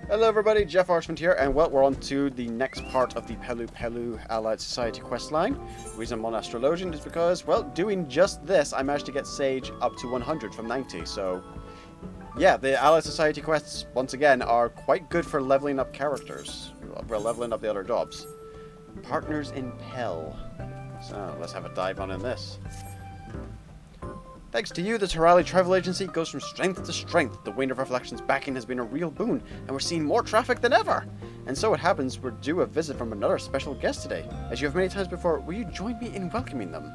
Hello everybody, JaffaArchfiend here, and well, we're on to the next part of the Pelupelu Allied Society questline. The reason I'm on Astrologian is because, well, doing just this, I managed to get Sage up to 100 from 90, so... yeah, the Allied Society quests, once again, are quite good for leveling up characters. Well, leveling up the other jobs. Partners in Pel. So, let's have a dive on in this. Thanks to you, the Terali Travel Agency goes from strength to strength. The Wind of Reflection's backing has been a real boon, and we're seeing more traffic than ever. And so it happens we're due a visit from another special guest today. As you have many times before, will you join me in welcoming them?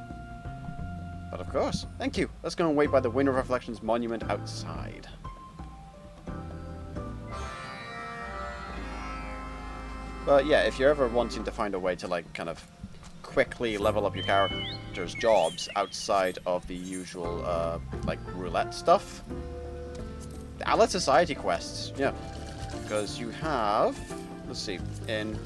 But of course. Thank you. Let's go and wait by the Wind of Reflection's monument outside. But yeah, if you're ever wanting to find a way to, like, kind of quickly level up your character's jobs outside of the usual, like, roulette stuff, the Allied Society quests, yeah. Because you have, let's see, in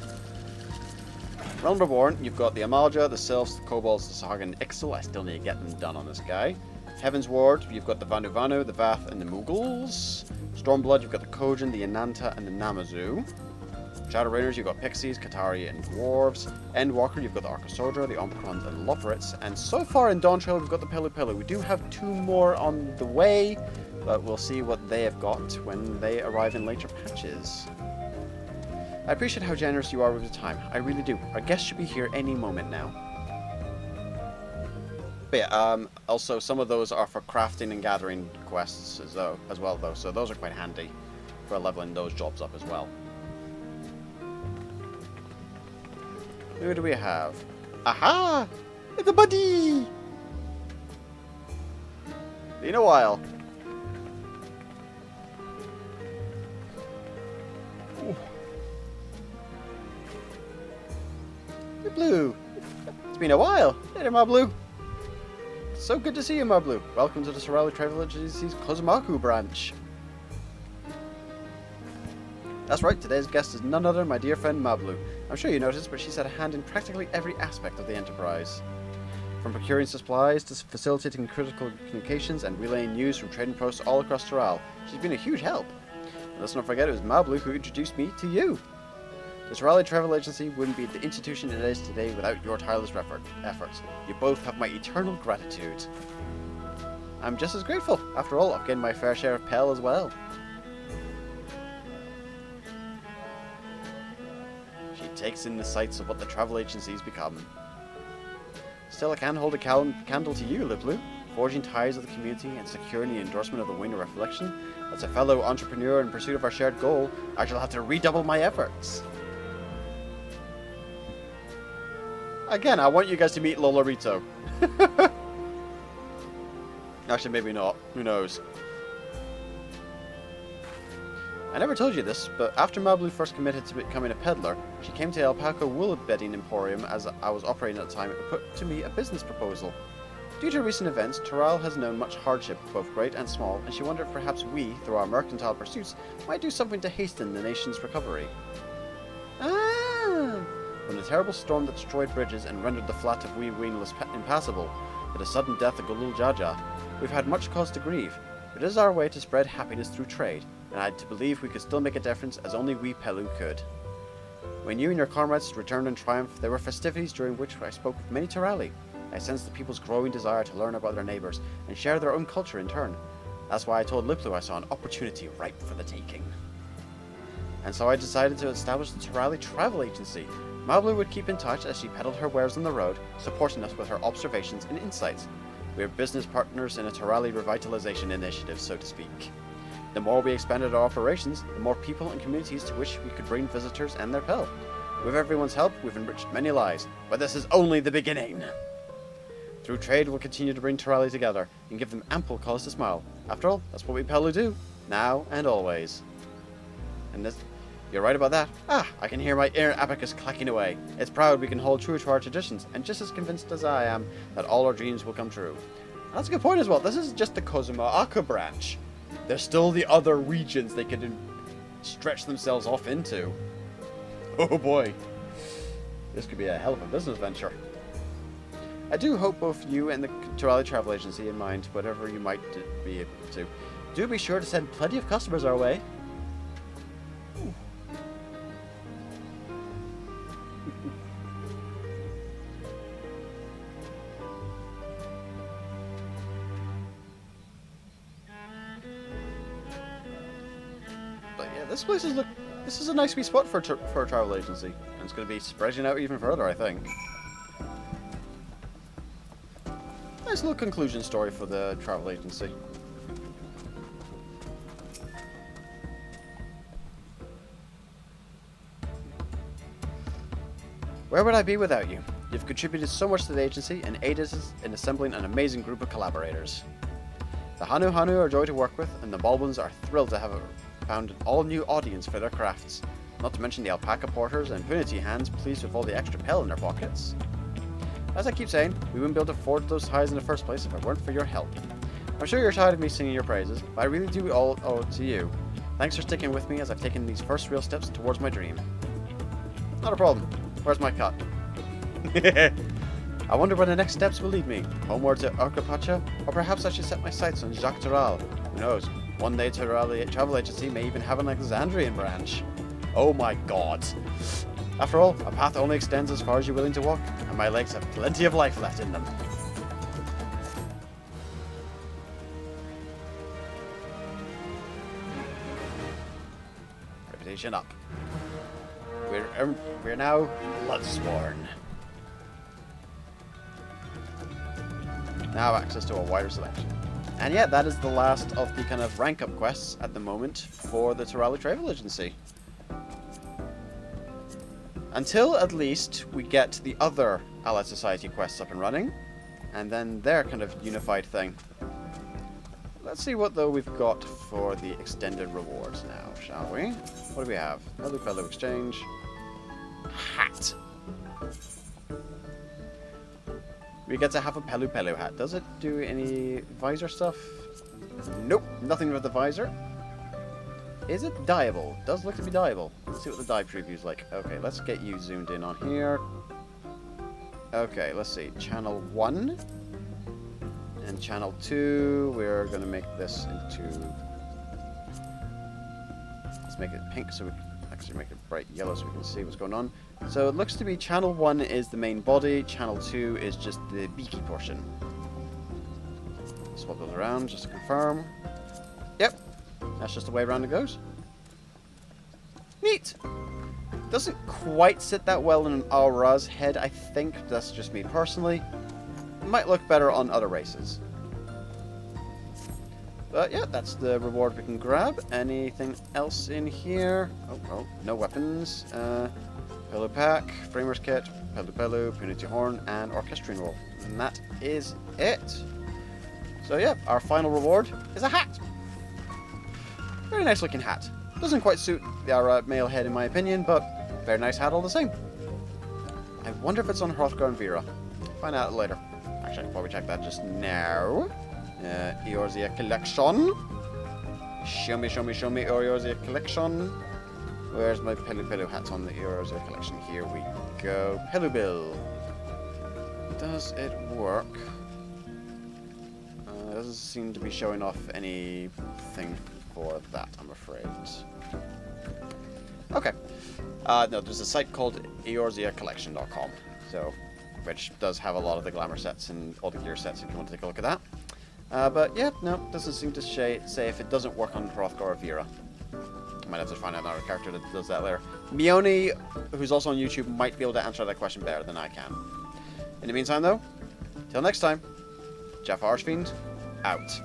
Realm Reborn, you've got the Amalja, the Sylphs, the Kobolds, the Saga, and Ixal. I still need to get them done on this guy. Heaven's Ward, you've got the Vanu Vanu, the Vath, and the Mughals. Stormblood, you've got the Kojin, the Ananta, and the Namazu. Shadow Raiders, you've got Pixies, Katari, and Dwarves. Endwalker, you've got the Arcosodra, the Omicrons, and Loverits. And so far in Dawntrail, we've got the Pelupelu. We do have 2 more on the way, but we'll see what they have got when they arrive in later patches. I appreciate how generous you are with your time. I really do. Our guests should be here any moment now. But yeah, also some of those are for crafting and gathering quests as well, though. So those are quite handy for leveling those jobs up as well. Who do we have? Aha! It's a buddy! Been a while. Ooh. Hey, Blue. It's been a while. Hey there, Blue. So good to see you, Blue. Welcome to the Terali Travel Agency's Kozumaku branch. That's right, today's guest is none other than my dear friend Mablu. I'm sure you noticed, but she's had a hand in practically every aspect of the Enterprise. From procuring supplies to facilitating critical communications and relaying news from trading posts all across Teral, she's been a huge help. And let's not forget it was Mablu who introduced me to you. The Terali Travel Agency wouldn't be the institution it is today without your tireless efforts. You both have my eternal gratitude. I'm just as grateful. After all, I've gained my fair share of Pel as well. Takes in the sights of what the travel agency's become. Still, I can hold a candle to you, Liplu. Forging ties with the community and securing the endorsement of the Wind of Reflection. As a fellow entrepreneur in pursuit of our shared goal, I shall have to redouble my efforts. Again, I want you guys to meet Lolorito. Actually, maybe not. Who knows? I never told you this, but after Mablu first committed to becoming a peddler, she came to the Alpaca Wool Bedding Emporium as I was operating at the time and put to me a business proposal. Due to recent events, Teral has known much hardship, both great and small, and she wondered if perhaps we, through our mercantile pursuits, might do something to hasten the nation's recovery. Ah! From the terrible storm that destroyed bridges and rendered the flat of Wee Weenless impassable, to the sudden death of Gulul Jaja, we've had much cause to grieve. It is our way to spread happiness through trade, and I had to believe we could still make a difference as only we Pelu could. When you and your comrades returned in triumph, there were festivities during which I spoke with many Terali. I sensed the people's growing desire to learn about their neighbours and share their own culture in turn. That's why I told Liplu I saw an opportunity ripe for the taking. And so I decided to establish the Terali Travel Agency. Mablu would keep in touch as she peddled her wares on the road, supporting us with her observations and insights. We are business partners in a Terali revitalization initiative, so to speak. The more we expanded our operations, the more people and communities to which we could bring visitors and their Pel. With everyone's help, we've enriched many lives, but this is only the beginning. Through trade, we'll continue to bring Terali together and give them ample cause to smile. After all, that's what we Pelu do, now and always. And this, you're right about that. Ah, I can hear my inner abacus clacking away. It's proud we can hold true to our traditions, and just as convinced as I am that all our dreams will come true. That's a good point as well. This is just the Kozumaku branch. There's still the other regions they could stretch themselves off into. Oh boy. This could be a hell of a business venture. I do hope both you and the Terali Travel Agency in mind, whatever you might be able to. Do be sure to send plenty of customers our way. But yeah, this place is this is a nice wee spot for a travel agency, and it's going to be spreading out even further, I think. Nice little conclusion story for the travel agency. Where would I be without you? You've contributed so much to the agency and aided us in assembling an amazing group of collaborators. The Hanu Hanu are a joy to work with, and the Balbans are thrilled to have found an all-new audience for their crafts. Not to mention the alpaca porters and punity hands pleased with all the extra pel in their pockets. As I keep saying, we wouldn't be able to afford those ties in the first place if it weren't for your help. I'm sure you're tired of me singing your praises, but I really do all owe it to you. Thanks for sticking with me as I've taken these first real steps towards my dream. Not a problem. Where's my cut? I wonder where the next steps will lead me. Homeward to Arcapacha? Or perhaps I should set my sights on Jacques Terral. Who knows? One day travel agency may even have an Alexandrian branch. Oh my god. After all, a path only extends as far as you're willing to walk, and my legs have plenty of life left in them. Reputation up. We're now Bloodsworn. Now access to a wider selection. And yeah, that is the last of the kind of rank up quests at the moment for the Terrali Travel Agency. Until at least we get the other Allied Society quests up and running, and then their kind of unified thing. Let's see what though we've got for the extended rewards now, shall we? What do we have? Pelupelu exchange. Hat. We get to have a Pelupelu hat. Does it do any visor stuff? Nope, nothing with the visor. Is it dyeable? Does look to be dyeable. Let's see what the dye preview's like. Okay, let's get you zoomed in on here. Okay, let's see. Channel 1 and channel 2. We're going to make this into... Let's make it pink so we can actually make it bright yellow so we can see what's going on. So it looks to be channel 1 is the main body, channel 2 is just the beaky portion. Swap those around just to confirm. Yep, that's just the way around it goes. Neat! Doesn't quite sit that well in an Aurora's head, I think. That's just me personally. It might look better on other races. But yeah, that's the reward we can grab. Anything else in here? Oh, no weapons. Pillow pack, framer's kit, Pelupelu, punity horn, and orchestrion roll. And that is it. So yeah, our final reward is a hat. Very nice looking hat. Doesn't quite suit our male head in my opinion, but very nice hat all the same. I wonder if it's on Hrothgar and Vera. Find out later. Actually, I can probably check that just now. Eorzea collection. Show me Eorzea collection. Where's my Pelupelu hat on the Eorzea collection? Here we go. Pelubil. Does it work? Doesn't seem to be showing off anything for that, I'm afraid. Okay. No, there's a site called eorzeacollection.com, so which does have a lot of the glamour sets and all the gear sets if you want to take a look at that. But yeah, no, doesn't seem to say if it doesn't work on Hrothgar or Vera. I might have to find out another character that does that later. Mione, who's also on YouTube, might be able to answer that question better than I can. In the meantime, though, till next time, JaffaArchfiend, out.